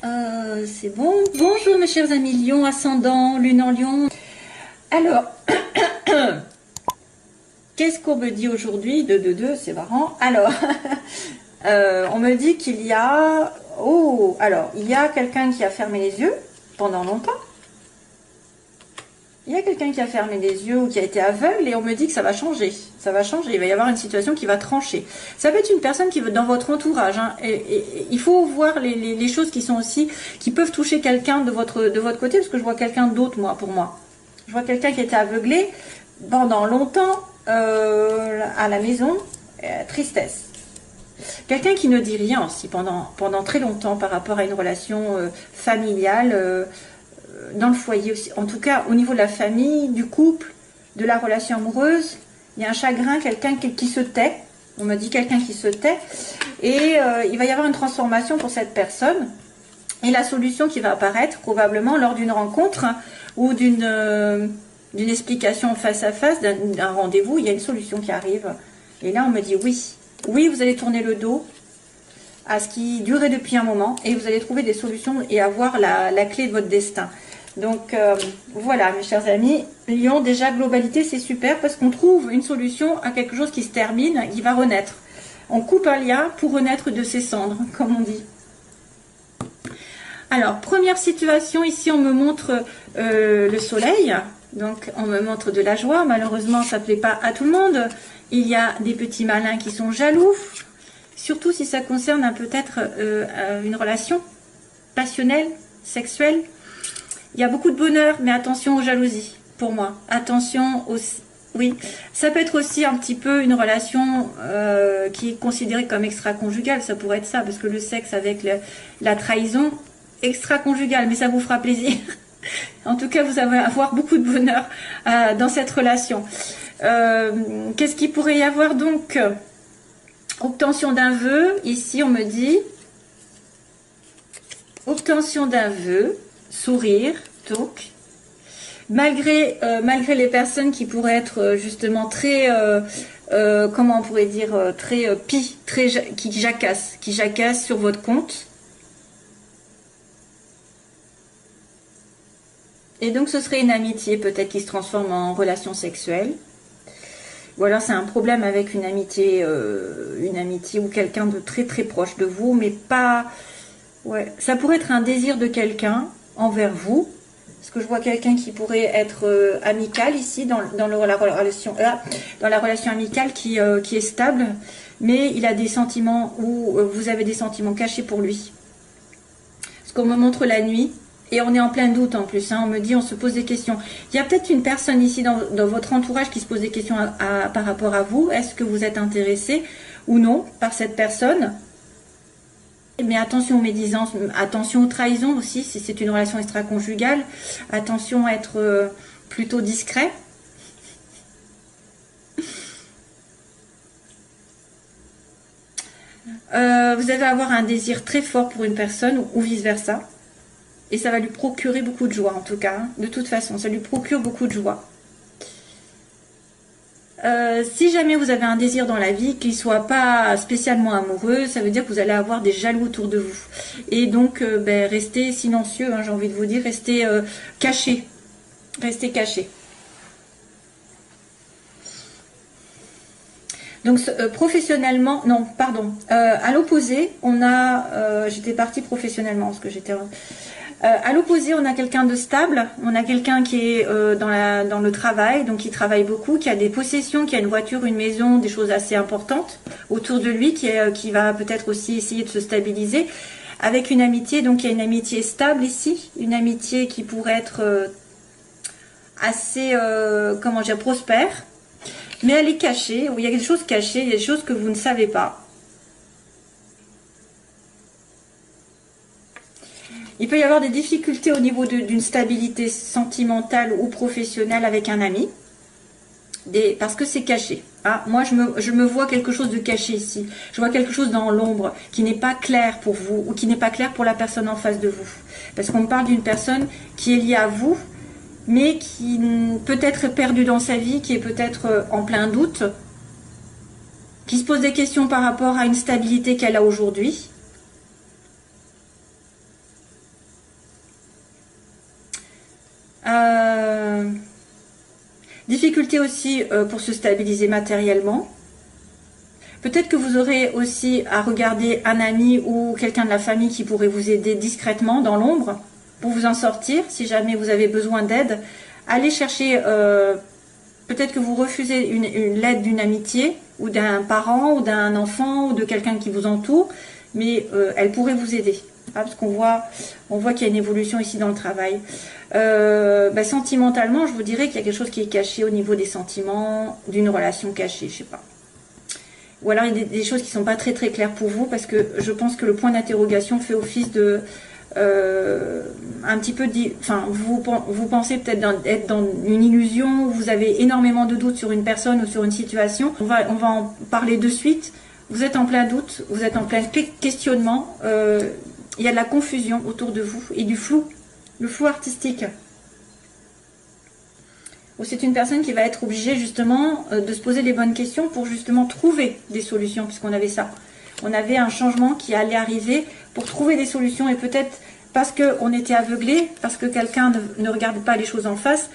C'est bon. Bonjour mes chers amis Lion, ascendant, lune en Lion. Alors, qu'est-ce qu'on me dit aujourd'hui? C'est marrant. Alors, on me dit qu'il y a... Oh, alors, il y a quelqu'un qui a fermé les yeux pendant longtemps. Il y a quelqu'un qui a fermé les yeux ou qui a été aveugle et on me dit que ça va changer. Ça va changer, il va y avoir une situation qui va trancher. Ça peut être une personne qui veut dans votre entourage. Hein, et il faut voir les choses qui sont aussi, qui peuvent toucher quelqu'un de votre côté, parce que je vois quelqu'un d'autre, moi, pour moi. Je vois quelqu'un qui était aveuglé pendant longtemps à la maison, tristesse. Quelqu'un qui ne dit rien aussi pendant très longtemps par rapport à une relation familiale, dans le foyer aussi, en tout cas au niveau de la famille, du couple, de la relation amoureuse, il y a un chagrin, quelqu'un qui se tait, on me dit quelqu'un qui se tait, et il va y avoir une transformation pour cette personne, et la solution qui va apparaître probablement lors d'une rencontre ou d'une explication face à face, d'un rendez-vous, il y a une solution qui arrive, et là on me dit oui, vous allez tourner le dos à ce qui durait depuis un moment, et vous allez trouver des solutions et avoir la clé de votre destin. Donc voilà mes chers amis, Lion, déjà globalité c'est super parce qu'on trouve une solution à quelque chose qui se termine, qui va renaître. On coupe un lien pour renaître de ses cendres, comme on dit. Alors première situation, ici on me montre le soleil, donc on me montre de la joie, malheureusement ça ne plaît pas à tout le monde. Il y a des petits malins qui sont jaloux, surtout si ça concerne peut-être une relation passionnelle, sexuelle. Il y a beaucoup de bonheur, mais attention aux jalousies, pour moi. Attention aussi, oui. Ça peut être aussi un petit peu une relation qui est considérée comme extra-conjugale. Ça pourrait être ça, parce que le sexe avec la trahison, extra-conjugale, mais ça vous fera plaisir. En tout cas, vous allez avoir beaucoup de bonheur dans cette relation. Qu'est-ce qu'il pourrait y avoir donc? Obtention d'un vœu. Ici, on me dit obtention d'un vœu. Sourire, donc, malgré les personnes qui pourraient être justement très, comment on pourrait dire, très qui jacassent sur votre compte. Et donc ce serait une amitié peut-être qui se transforme en relation sexuelle. Ou alors c'est un problème avec une amitié ou quelqu'un de très très proche de vous, mais pas... Ouais, ça pourrait être un désir de quelqu'un envers vous, parce que je vois quelqu'un qui pourrait être amical ici dans la relation amicale qui est stable, mais il a des sentiments ou vous avez des sentiments cachés pour lui. Parce qu'on me montre la nuit et on est en plein doute en plus, hein, on me dit, on se pose des questions. Il y a peut-être une personne ici dans votre entourage qui se pose des questions par rapport à vous. Est-ce que vous êtes intéressé ou non par cette personne? Mais attention aux médisances, attention aux trahisons aussi, si c'est une relation extra-conjugale. Attention à être plutôt discret. Vous allez avoir un désir très fort pour une personne ou vice-versa. Et ça va lui procurer beaucoup de joie en tout cas. Hein. De toute façon, ça lui procure beaucoup de joie. Si jamais vous avez un désir dans la vie, qu'il ne soit pas spécialement amoureux, ça veut dire que vous allez avoir des jaloux autour de vous. Et donc, restez silencieux, hein, j'ai envie de vous dire, restez caché. Restez caché. Donc, professionnellement, non, pardon, à l'opposé, on a, j'étais partie professionnellement, parce que j'étais... à l'opposé, on a quelqu'un de stable, on a quelqu'un qui est dans le travail, donc qui travaille beaucoup, qui a des possessions, qui a une voiture, une maison, des choses assez importantes autour de lui, qui va peut-être aussi essayer de se stabiliser, avec une amitié, donc il y a une amitié stable ici, une amitié qui pourrait être assez, comment dire, prospère, mais elle est cachée, il y a des choses cachées, il y a des choses que vous ne savez pas. Il peut y avoir des difficultés au niveau d'une stabilité sentimentale ou professionnelle avec un ami, parce que c'est caché. Ah, moi, je me vois quelque chose de caché ici. Je vois quelque chose dans l'ombre qui n'est pas clair pour vous ou qui n'est pas clair pour la personne en face de vous. Parce qu'on parle d'une personne qui est liée à vous, mais qui peut être perdue dans sa vie, qui est peut-être en plein doute, qui se pose des questions par rapport à une stabilité qu'elle a aujourd'hui. Difficulté aussi pour se stabiliser matériellement. Peut-être que vous aurez aussi à regarder un ami ou quelqu'un de la famille qui pourrait vous aider discrètement dans l'ombre pour vous en sortir si jamais vous avez besoin d'aide. Allez chercher, peut-être que vous refusez l'aide d'une amitié ou d'un parent ou d'un enfant ou de quelqu'un qui vous entoure, mais elle pourrait vous aider. Parce qu'on voit qu'il y a une évolution ici dans le travail. Sentimentalement, je vous dirais qu'il y a quelque chose qui est caché au niveau des sentiments, d'une relation cachée, je sais pas. Ou alors il y a des choses qui sont pas très très claires pour vous, parce que je pense que le point d'interrogation fait office de un petit peu vous pensez peut-être être dans une illusion, où vous avez énormément de doutes sur une personne ou sur une situation. On va en parler de suite. Vous êtes en plein doute, vous êtes en plein questionnement, il y a de la confusion autour de vous et du flou, le flou artistique. Ou c'est une personne qui va être obligée justement de se poser les bonnes questions pour justement trouver des solutions, puisqu'on avait ça. On avait un changement qui allait arriver pour trouver des solutions, et peut-être parce qu'on était aveuglé, parce que quelqu'un ne regarde pas les choses en face,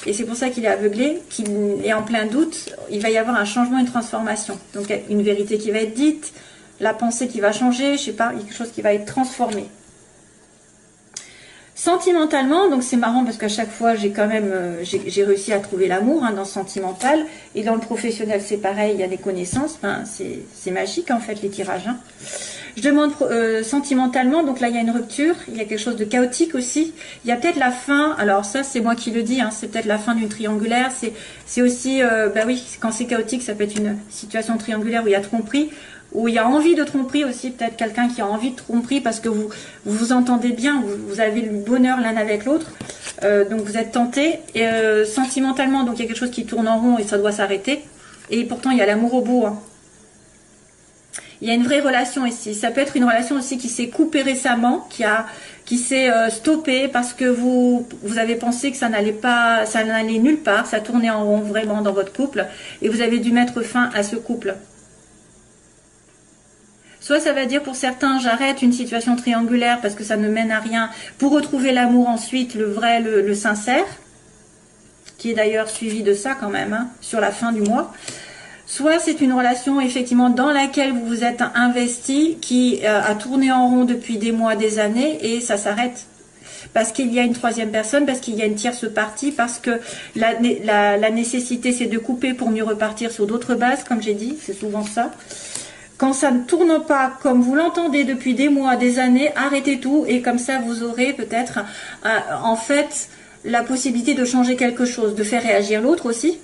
et c'est pour ça qu'il est aveuglé, qu'il est en plein doute, il va y avoir un changement, une transformation. Donc une vérité qui va être dite, la pensée qui va changer, je sais pas, quelque chose qui va être transformé. Sentimentalement, donc c'est marrant parce qu'à chaque fois j'ai quand même j'ai réussi à trouver l'amour dans le sentimental, et dans le professionnel c'est pareil, il y a des connaissances, enfin, c'est magique en fait les tirages. Je demande sentimentalement, donc là il y a une rupture, il y a quelque chose de chaotique aussi, il y a peut-être la fin, alors ça c'est moi qui le dis, c'est peut-être la fin d'une triangulaire, c'est aussi, oui, quand c'est chaotique ça peut être une situation triangulaire où il y a tromperie, où il y a envie de tromperie aussi, peut-être quelqu'un qui a envie de tromperie parce que vous entendez bien, vous avez le bonheur l'un avec l'autre, donc vous êtes tenté, et sentimentalement, donc il y a quelque chose qui tourne en rond et ça doit s'arrêter, et pourtant il y a l'amour au bout. Il y a une vraie relation ici, ça peut être une relation aussi qui s'est coupée récemment, qui s'est stoppée parce que vous avez pensé que ça n'allait nulle part, ça tournait en rond vraiment dans votre couple, et vous avez dû mettre fin à ce couple. Soit ça va dire pour certains, j'arrête une situation triangulaire parce que ça ne mène à rien, pour retrouver l'amour ensuite, le vrai, le sincère, qui est d'ailleurs suivi de ça quand même, sur la fin du mois. Soit c'est une relation effectivement dans laquelle vous vous êtes investi, qui a tourné en rond depuis des mois, des années, et ça s'arrête. Parce qu'il y a une troisième personne, parce qu'il y a une tierce partie, parce que la nécessité c'est de couper pour mieux repartir sur d'autres bases, comme j'ai dit, c'est souvent ça. Quand ça ne tourne pas comme vous l'entendez depuis des mois, des années, arrêtez tout, et comme ça vous aurez peut-être en fait la possibilité de changer quelque chose, de faire réagir l'autre aussi.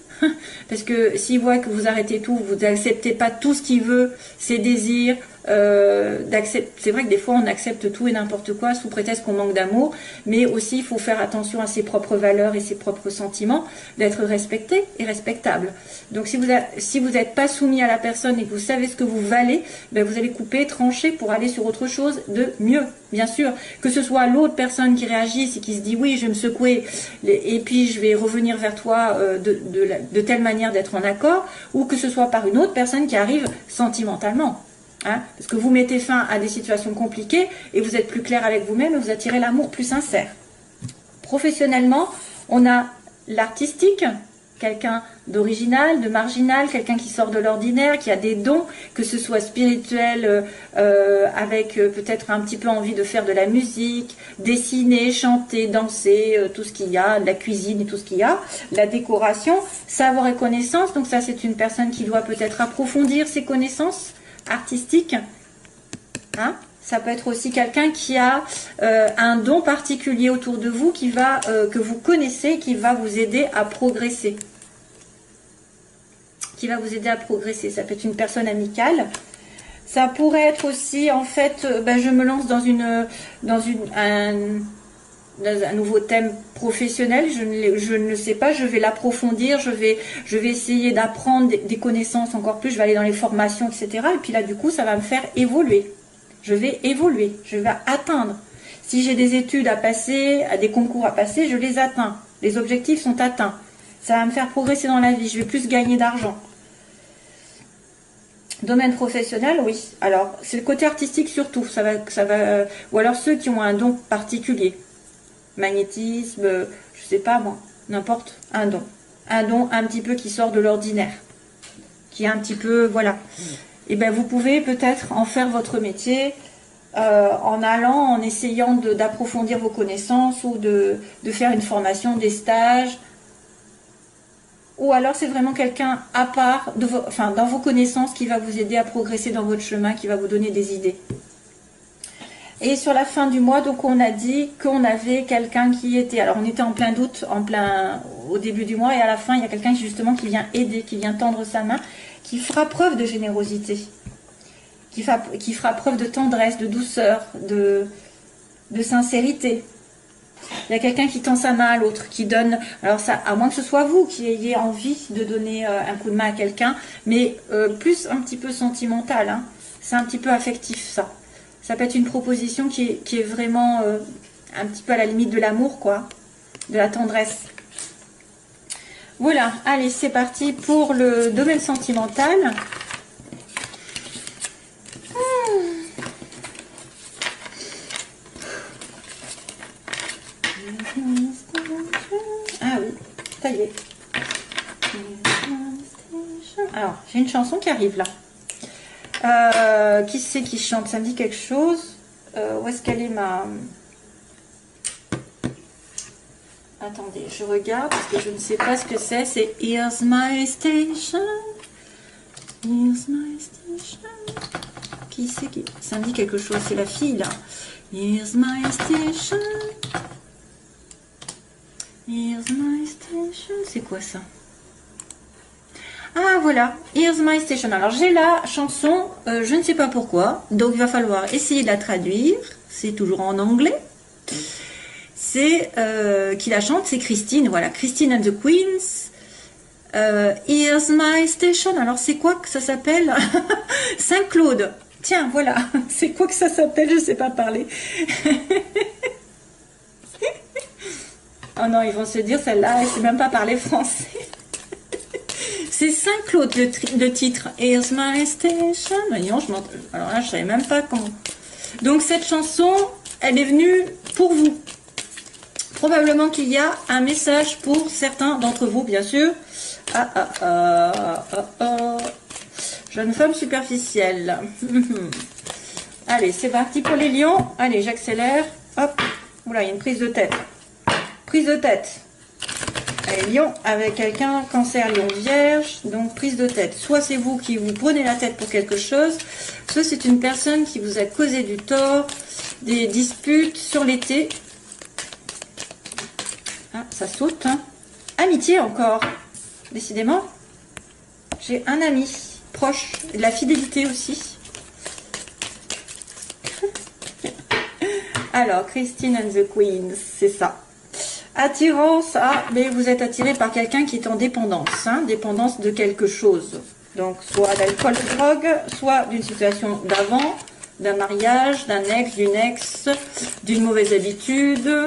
Parce que s'il voit que vous arrêtez tout, vous n'acceptez pas tout ce qu'il veut, ses désirs, c'est vrai que des fois on accepte tout et n'importe quoi sous prétexte qu'on manque d'amour, mais aussi il faut faire attention à ses propres valeurs et ses propres sentiments, d'être respecté et respectable. Donc si vous n'êtes pas soumis à la personne et que vous savez ce que vous valez, vous allez couper, trancher pour aller sur autre chose de mieux. Bien sûr, que ce soit l'autre personne qui réagisse et qui se dit oui, je vais me secouer et puis je vais revenir vers toi de telle manière d'être en accord, ou que ce soit par une autre personne qui arrive sentimentalement. Parce que vous mettez fin à des situations compliquées et vous êtes plus clair avec vous-même et vous attirez l'amour plus sincère. Professionnellement, on a l'artistique, quelqu'un d'original, de marginal, quelqu'un qui sort de l'ordinaire, qui a des dons, que ce soit spirituel, avec peut-être un petit peu envie de faire de la musique, dessiner, chanter, danser, tout ce qu'il y a, de la cuisine et tout ce qu'il y a, la décoration, savoir et connaissance. Donc ça, c'est une personne qui doit peut-être approfondir ses connaissances artistiques. Ça peut être aussi quelqu'un qui a un don particulier autour de vous, que vous connaissez, qui va vous aider à progresser. Ça peut être une personne amicale. Ça pourrait être aussi, en fait, je me lance dans un nouveau thème professionnel, je ne le sais pas, je vais l'approfondir, je vais essayer d'apprendre des connaissances encore plus, je vais aller dans les formations, etc. Et puis là, du coup, ça va me faire évoluer. Je vais évoluer, je vais atteindre. Si j'ai des études à passer, des concours à passer, je les atteins. Les objectifs sont atteints. Ça va me faire progresser dans la vie, je vais plus gagner d'argent. Domaine professionnel, oui. Alors, c'est le côté artistique surtout. Ou alors ceux qui ont un don particulier. Magnétisme, je je sais pas moi, n'importe, un don. Un don un petit peu qui sort de l'ordinaire, qui est un petit peu, voilà. Et bien vous pouvez peut-être en faire votre métier en allant, en essayant d'approfondir vos connaissances ou de faire une formation, des stages. Ou alors c'est vraiment quelqu'un à part, enfin, dans vos connaissances qui va vous aider à progresser dans votre chemin, qui va vous donner des idées. Et sur la fin du mois, donc on a dit qu'on avait quelqu'un qui était, alors on était en plein doute, au début du mois, et à la fin il y a quelqu'un justement qui vient aider, qui vient tendre sa main, qui fera preuve de générosité, qui fera preuve de tendresse, de douceur, de sincérité. Il y a quelqu'un qui tend sa main à l'autre, qui donne, alors ça, à moins que ce soit vous qui ayez envie de donner un coup de main à quelqu'un, mais plus un petit peu sentimental, hein. C'est un petit peu affectif ça. Ça peut être une proposition qui est vraiment un petit peu à la limite de l'amour, quoi, de la tendresse. Voilà, allez, c'est parti pour le domaine sentimental. Ah oui, ça y est. Alors, j'ai une chanson qui arrive là. Qui c'est qui chante? Ça me dit quelque chose. Où est-ce qu'elle est ma... Attendez, je regarde parce que je ne sais pas ce que c'est. C'est Here's My Station. Here's My Station. Qui c'est qui... Ça me dit quelque chose, c'est la fille là. Here's My Station. Here's My Station. C'est quoi ça? Ah voilà, Here's My Station. Alors j'ai la chanson, je ne sais pas pourquoi, donc il va falloir essayer de la traduire. C'est toujours en anglais. C'est qui la chante, c'est Christine. Voilà, Christine and the Queens. Here's My Station. Alors c'est quoi que ça s'appelle? Saint-Claude. Tiens, voilà, c'est quoi que ça s'appelle? Je ne sais pas parler. Oh non, ils vont se dire, celle-là, elle ne sait même pas parler français. C'est Saint-Claude, le titre. Here's My Station. Voyons, alors là, je ne savais même pas comment. Donc, cette chanson, elle est venue pour vous. Probablement qu'il y a un message pour certains d'entre vous, bien sûr. Jeune femme superficielle. Allez, c'est parti pour les lions. Allez, j'accélère. Hop. Oula, il y a une prise de tête. Prise de tête. Allez, lion avec quelqu'un, cancer, lion, vierge. Donc, prise de tête. Soit c'est vous qui vous prenez la tête pour quelque chose, soit c'est une personne qui vous a causé du tort, des disputes sur l'été. Ah, ça saute. Hein. Amitié encore. Décidément, j'ai un ami proche. De la fidélité aussi. Alors, Christine and the Queens, c'est ça. Attirance, mais vous êtes attiré par quelqu'un qui est en dépendance, hein, dépendance de quelque chose. Donc, soit d'alcool, de drogue, soit d'une situation d'avant, d'un mariage, d'un ex, d'une mauvaise habitude,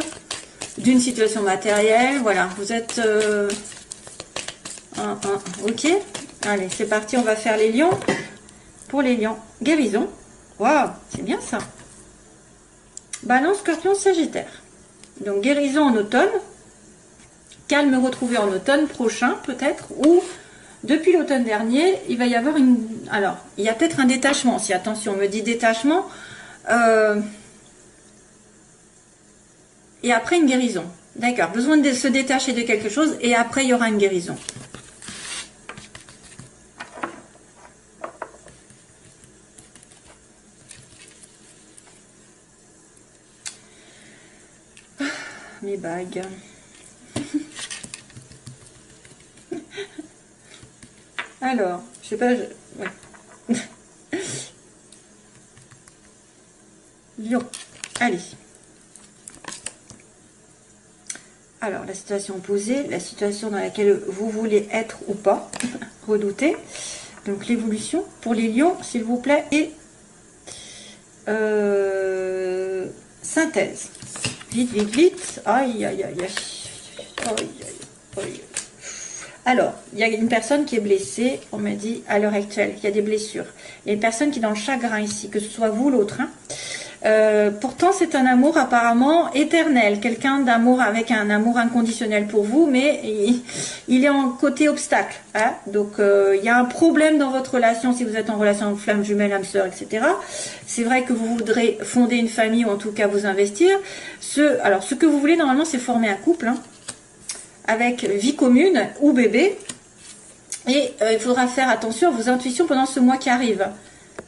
d'une situation matérielle. Voilà, vous êtes... ok, allez, c'est parti, on va faire les lions. Pour les lions, guérison. Waouh, c'est bien ça. Balance, Scorpion, Sagittaire. Donc guérison en automne, calme retrouvé en automne prochain peut-être, ou depuis l'automne dernier, il va y avoir une... Alors, il y a peut-être un détachement, si attention, on me dit détachement, et après une guérison. D'accord, besoin de se détacher de quelque chose, et après il y aura une guérison. Mes bagues. Alors, je sais pas... Ouais. Lion. Allez. Alors, la situation posée, la situation dans laquelle vous voulez être ou pas, redouter. Donc, l'évolution pour les lions, s'il vous plaît, et synthèse. Vite, vite, vite. Aïe, aïe, aïe, aïe. Aïe, aïe, aïe. Alors, il y a une personne qui est blessée, on m'a dit, à l'heure actuelle, il y a des blessures. Il y a une personne qui est dans le chagrin ici, que ce soit vous ou l'autre. Hein. Pourtant, c'est un amour apparemment éternel, quelqu'un d'amour avec un amour inconditionnel pour vous, mais il est en côté obstacle. Hein. Donc, il y a un problème dans votre relation si vous êtes en relation avec flamme jumelle, âme sœur, etc. C'est vrai que vous voudrez fonder une famille ou en tout cas vous investir. Alors, ce que vous voulez normalement, c'est former un couple hein, avec vie commune ou bébé. Et il faudra faire attention à vos intuitions pendant ce mois qui arrive.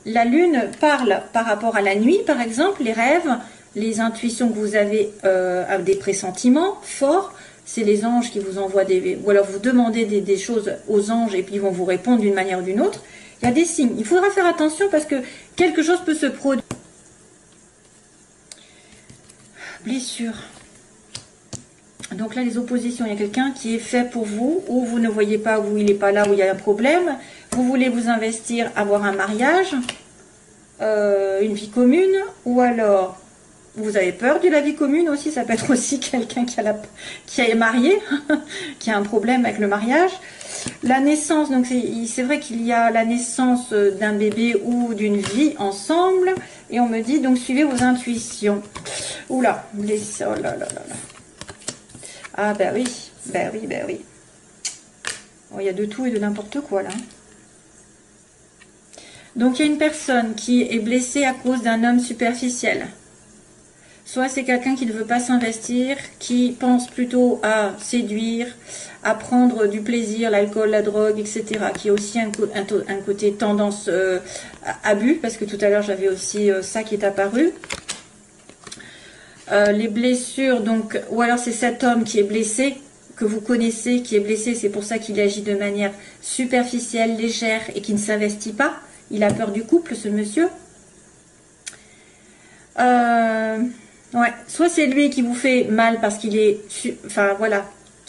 La lune parle par rapport à la nuit, par exemple, les rêves, les intuitions que vous avez, des pressentiments forts. C'est les anges qui vous envoient ou alors vous demandez des choses aux anges et puis ils vont vous répondre d'une manière ou d'une autre. Il y a des signes. Il faudra faire attention parce que quelque chose peut se produire. Blessure. Donc là, les oppositions, il y a quelqu'un qui est fait pour vous, ou vous ne voyez pas, ou il n'est pas là, où il y a un problème. Vous voulez vous investir, avoir un mariage, une vie commune, ou alors vous avez peur de la vie commune aussi. Ça peut être aussi quelqu'un qui est marié, qui a un problème avec le mariage. La naissance, donc c'est vrai qu'il y a la naissance d'un bébé ou d'une vie ensemble, et on me dit donc suivez vos intuitions. Oula, oh là là là là. Ah ben oui, ben oui, ben oui. Oh, il y a de tout et de n'importe quoi là. Donc il y a une personne qui est blessée à cause d'un homme superficiel. Soit c'est quelqu'un qui ne veut pas s'investir, qui pense plutôt à séduire, à prendre du plaisir, l'alcool, la drogue, etc. Qui a aussi un côté tendance abus, parce que tout à l'heure j'avais aussi ça qui est apparu. Les blessures, donc, ou alors c'est cet homme qui est blessé, que vous connaissez, qui est blessé, c'est pour ça qu'il agit de manière superficielle, légère et qui ne s'investit pas. Il a peur du couple, ce monsieur. Ouais, soit c'est lui qui vous fait mal parce qu'il est, enfin voilà,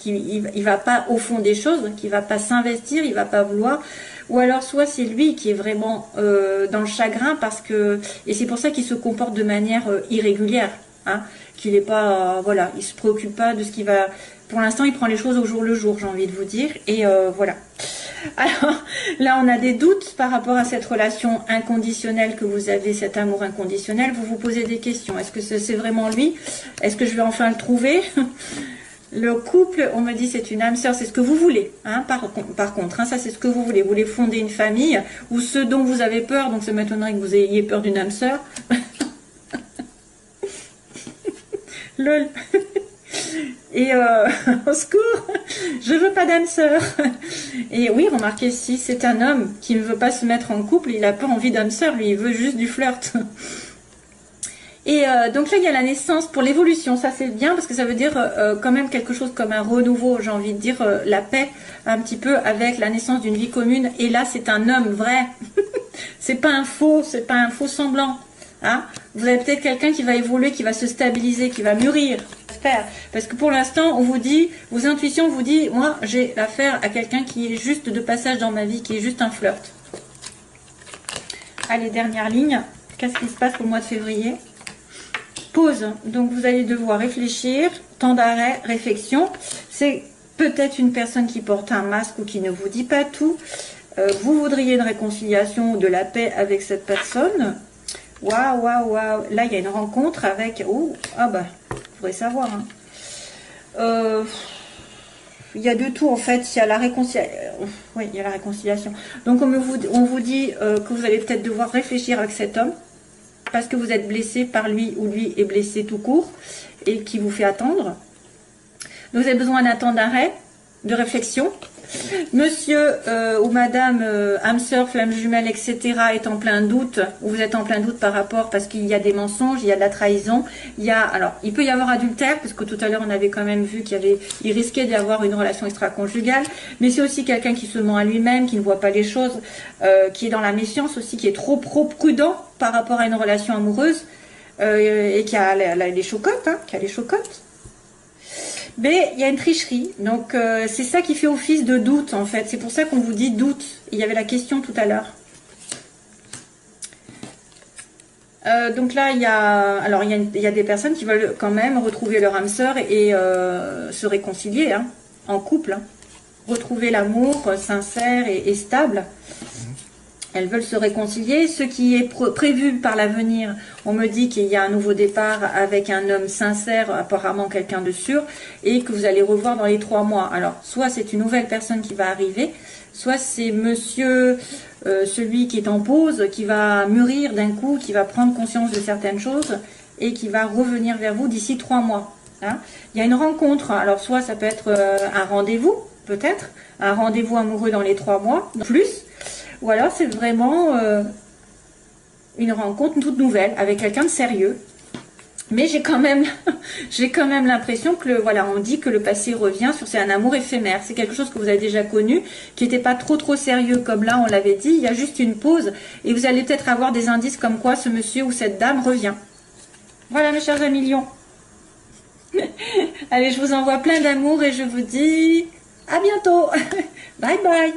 il va pas au fond des choses, qu'il va pas s'investir, il va pas vouloir. Ou alors soit c'est lui qui est vraiment dans le chagrin parce que, et c'est pour ça qu'il se comporte de manière irrégulière. Hein, qu'il n'est pas, voilà, il se préoccupe pas de ce qui va. Pour l'instant, il prend les choses au jour le jour, j'ai envie de vous dire. Et voilà. Alors là, on a des doutes par rapport à cette relation inconditionnelle que vous avez, cet amour inconditionnel. Vous vous posez des questions. Est-ce que c'est vraiment lui? Est-ce que je vais enfin le trouver? Le couple, on me dit, c'est une âme sœur, c'est ce que vous voulez. Hein, par contre, hein, ça c'est ce que vous voulez. Vous voulez fonder une famille ou ce dont vous avez peur. Donc ça m'étonnerait que vous ayez peur d'une âme sœur. Lol. Et au secours, je veux pas d'âme sœur. Et oui, remarquez, si c'est un homme qui ne veut pas se mettre en couple, il n'a pas envie d'âme sœur, lui, il veut juste du flirt. Et donc là, il y a la naissance pour l'évolution. Ça, c'est bien parce que ça veut dire quand même quelque chose comme un renouveau, j'ai envie de dire la paix un petit peu avec la naissance d'une vie commune. Et là, c'est un homme vrai. C'est pas un faux semblant. Hein, vous avez peut-être quelqu'un qui va évoluer, qui va se stabiliser, qui va mûrir. J'espère. Parce que pour l'instant, on vous dit, vos intuitions vous disent, moi, j'ai affaire à quelqu'un qui est juste de passage dans ma vie, qui est juste un flirt. Allez, dernière ligne. Qu'est-ce qui se passe pour le mois de février? Pause. Donc, vous allez devoir réfléchir. Temps d'arrêt, réflexion. C'est peut-être une personne qui porte un masque ou qui ne vous dit pas tout. Vous voudriez une réconciliation ou de la paix avec cette personne. Waouh, waouh, waouh. Là, il y a une rencontre avec... Oh, ah bah, vous pourrez savoir. Hein. Il y a de tout, en fait. Il y a la réconciliation. Oui, il y a la réconciliation. Donc, on vous dit que vous allez peut-être devoir réfléchir avec cet homme parce que vous êtes blessé par lui ou lui est blessé tout court et qui vous fait attendre. Donc, vous avez besoin d'un temps d'arrêt, de réflexion. Monsieur ou madame âme sœur, flamme jumelle, etc. est en plein doute, ou vous êtes en plein doute par rapport, parce qu'il y a des mensonges, il y a de la trahison, alors il peut y avoir adultère, parce que tout à l'heure on avait quand même vu il risquait d'y avoir une relation extra-conjugale, mais c'est aussi quelqu'un qui se ment à lui-même, qui ne voit pas les choses, qui est dans la méfiance aussi, qui est trop prudent par rapport à une relation amoureuse, et qui a les chocottes, hein, qui a les chocottes. Mais il y a une tricherie, donc c'est ça qui fait office de doute en fait. C'est pour ça qu'on vous dit doute. Il y avait la question tout à l'heure. Donc là, il y a des personnes qui veulent quand même retrouver leur âme sœur et se réconcilier hein, en couple. Hein. Retrouver l'amour sincère et stable. Elles veulent se réconcilier. Ce qui est prévu par l'avenir, on me dit qu'il y a un nouveau départ avec un homme sincère, apparemment quelqu'un de sûr, et que vous allez revoir dans les 3 mois. Alors, soit c'est une nouvelle personne qui va arriver, soit c'est monsieur, celui qui est en pause, qui va mûrir d'un coup, qui va prendre conscience de certaines choses, et qui va revenir vers vous d'ici 3 mois. Hein. Il y a une rencontre, alors soit ça peut être un rendez-vous, peut-être, un rendez-vous amoureux dans les 3 mois, plus, ou alors c'est vraiment une rencontre toute nouvelle avec quelqu'un de sérieux. Mais j'ai quand même l'impression que voilà, on dit que le passé revient sur c'est un amour éphémère. C'est quelque chose que vous avez déjà connu, qui n'était pas trop sérieux comme là on l'avait dit. Il y a juste une pause et vous allez peut-être avoir des indices comme quoi ce monsieur ou cette dame revient. Voilà mes chers amis lions. Allez, je vous envoie plein d'amour et je vous dis à bientôt. Bye bye.